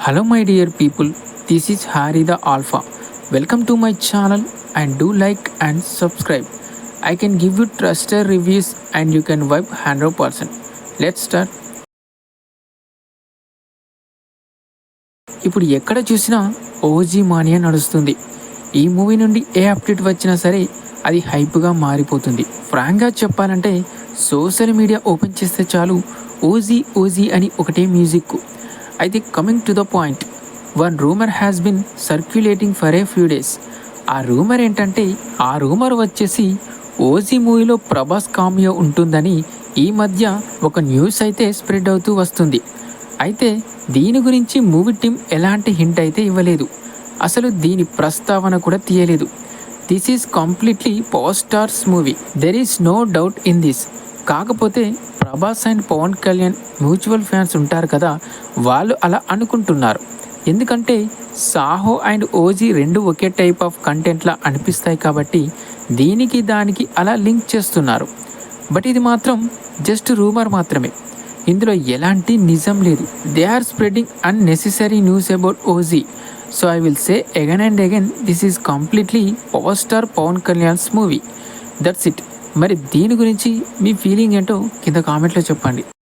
Hello, my dear people. This is Harry the Alpha. Welcome to my channel and do like and subscribe. I can give you trusted reviews and you can vibe 100%. Let's start. ఇప్పుడు ఎక్కడ చూసినా OG mania నడుస్తుంది. ఈ movie నుండి ఏ update వచ్చినా సరే అది హైప్గా మారిపోతుంది. ఫ్రాంక్గా చెప్పాలంటే సోషల్ మీడియా ఓపెన్ చేస్తే చాలు ఓజీ ఓజీ అని ఒకటే మ్యూజిక్. అయితే coming to the point, one rumour has been circulating for a few days. ఆ రూమర్ ఏంటంటే వచ్చేసి ఓజీ మూవీలో ప్రభాస్ కామియో ఉంటుందని ఈ మధ్య ఒక న్యూస్ అయితే స్ప్రెడ్ అవుతూ వస్తుంది. అయితే దీని గురించి మూవీ టీం ఎలాంటి హింట్ అయితే ఇవ్వలేదు, అసలు దీని ప్రస్తావన కూడా తీయలేదు. This is completely power star's movie, there is no doubt in this. కాకపోతే Prabhas and Pawan Kalyan mutual fans ఉంటారు కదా, వాళ్ళు అలా అనుకుంటున్నారు. ఎందుకంటే సాహో అండ్ ఓజీ రెండు ఒకే టైప్ ఆఫ్ కంటెంట్లా అనిపిస్తాయి కాబట్టి దీనికి దానికి అలా లింక్ చేస్తున్నారు. బట్ ఇది మాత్రం జస్ట్ రూమర్ మాత్రమే, ఇందులో ఎలాంటి నిజం లేదు. They are spreading unnecessary news about OG. So I will say again and again, this is completely power star Pavan Kalyan's movie. That's it. మరి దీని గురించి మీ ఫీలింగ్ ఏంటో కింద కామెంట్లో చెప్పండి.